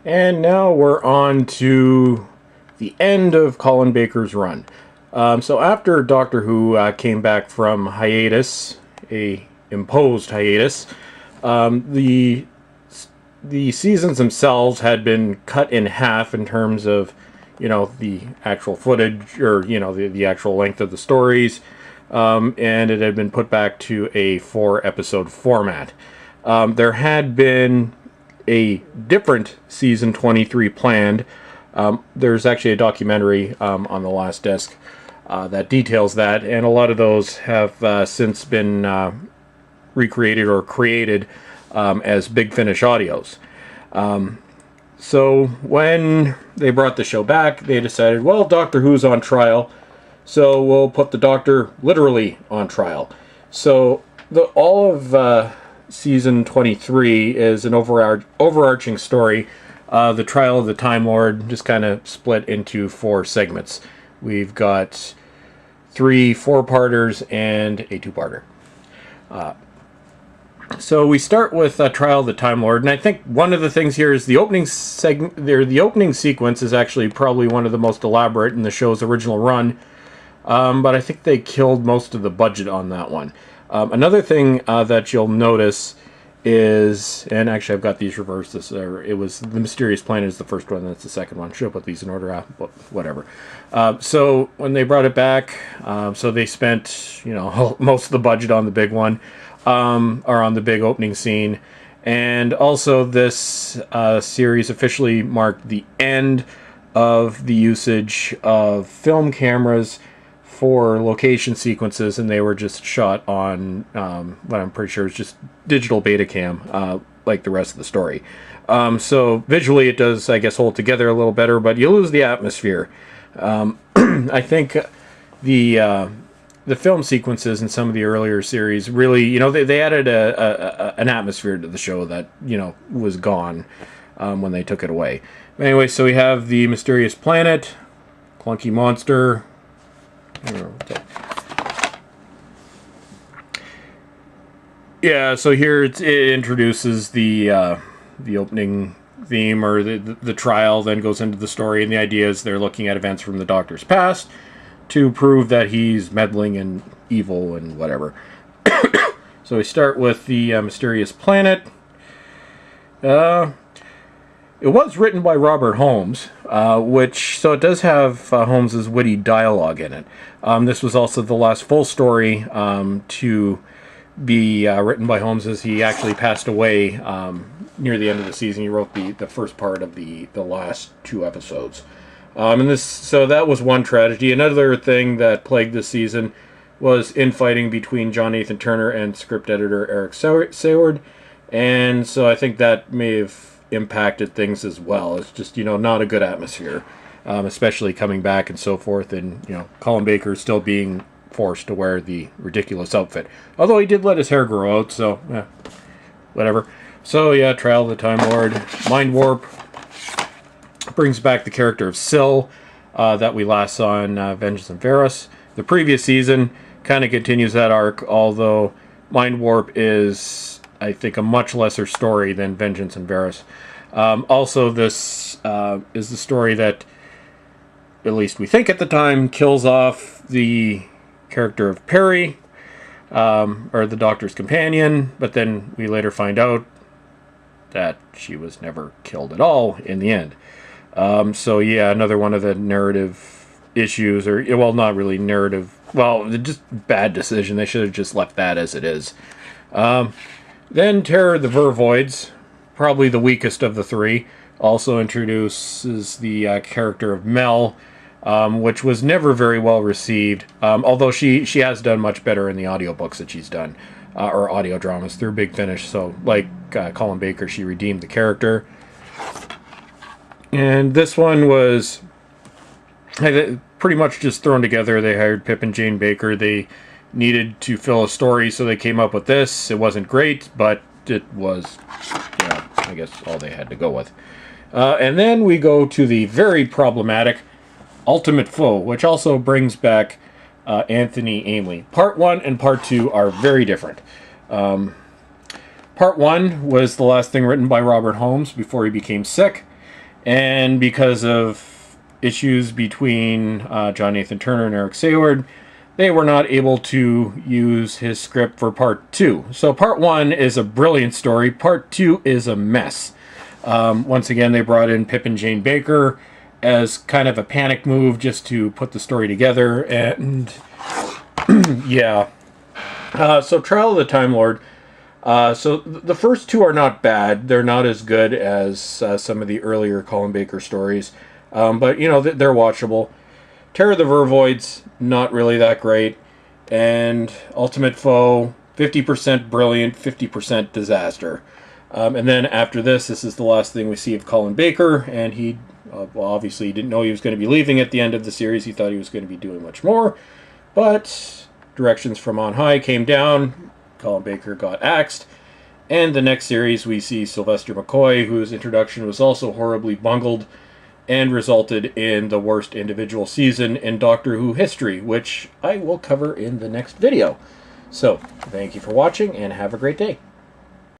And now we're on to the end of Colin Baker's run. So after Doctor Who came back from hiatus, a imposed hiatus, the seasons themselves had been cut in half in terms of, the actual footage, or the actual length of the stories, and it had been put back to a 4-episode format. There had been a different season 23 planned. There's actually a documentary on the Last Disc that details that, and a lot of those have since been recreated or created as Big Finish audios. So when they brought the show back, they decided, well, Doctor Who's on trial, so we'll put the Doctor literally on trial. So all of season 23 is an overarching story. The trial of the Time Lord just kind of split into 4 segments. We've got 3 4-parters and a 2-parter. So we start with Trial of the Time Lord, and I think one of the things here is the opening the opening sequence is actually probably one of the most elaborate in the show's original run, but I think they killed most of the budget on that one. Another thing that you'll notice is, and actually I've got these reversed. It was The Mysterious Planet is the first one, that's the second one. Should have put these in order, but whatever. So when they brought it back, so they spent most of the budget on the big one. Or on the big opening scene. And also this series officially marked the end of the usage of film cameras for location sequences, and they were just shot on what I'm pretty sure is just digital Betacam, like the rest of the story. So visually it does, I guess, hold together a little better, but you lose the atmosphere. I think the film sequences in some of the earlier series really, they added an atmosphere to the show that, was gone when they took it away. But anyway, so we have the Mysterious Planet, Clunky Monster. Yeah, so here it introduces the opening theme, or the trial, then goes into the story, and the idea is they're looking at events from the Doctor's past to prove that he's meddling and evil and whatever. So we start with the Mysterious Planet. It was written by Robert Holmes, so it does have Holmes's witty dialogue in it. This was also the last full story to be written by Holmes, as he actually passed away near the end of the season. He wrote the first part of the last 2 episodes. So that was one tragedy. Another thing that plagued this season was infighting between John Nathan Turner and script editor Eric Saward, and so I think that may have impacted things as well. It's just, not a good atmosphere, especially coming back and so forth, and, Colin Baker still being forced to wear the ridiculous outfit. Although he did let his hair grow out, so, whatever. So, yeah, Trial of the Time Lord, Mind Warp, brings back the character of Syl that we last saw in Vengeance and Varys. The previous season kind of continues that arc, although Mind Warp is, I think, a much lesser story than Vengeance and Varys. Also, this is the story that, at least we think at the time, kills off the character of Perry, or the Doctor's companion, but then we later find out that she was never killed at all in the end. So yeah, another one of the narrative issues, or, well, not really narrative, well, just bad decision. They should have just left that as it is. Then Terror of the Vervoids, probably the weakest of the 3, also introduces the character of Mel, which was never very well received, although she has done much better in the audiobooks that she's done, or audio dramas through Big Finish. So like Colin Baker, she redeemed the character. And this one was pretty much just thrown together. They hired Pip and Jane Baker. They needed to fill a story, so they came up with this. It wasn't great, but it was, I guess, all they had to go with. And then we go to the very problematic Ultimate Foe, which also brings back Anthony Ainley. Part 1 and Part 2 are very different. Part 1 was the last thing written by Robert Holmes before he became sick. And because of issues between John Nathan Turner and Eric Sayward, they were not able to use his script for part 2. So part 1 is a brilliant story. Part 2 is a mess. Once again, they brought in Pip and Jane Baker as kind of a panic move just to put the story together. And yeah. So Trial of the Time Lord. So the first 2 are not bad. They're not as good as some of the earlier Colin Baker stories. But, you know, they're watchable. Terror of the Vervoids, not really that great. And Ultimate Foe, 50% brilliant, 50% disaster. And then after this is the last thing we see of Colin Baker. And he, obviously, didn't know he was going to be leaving at the end of the series. He thought he was going to be doing much more. But directions from on high came down. Colin Baker got axed. And the next series we see Sylvester McCoy, whose introduction was also horribly bungled and resulted in the worst individual season in Doctor Who history, which I will cover in the next video. So, thank you for watching and have a great day.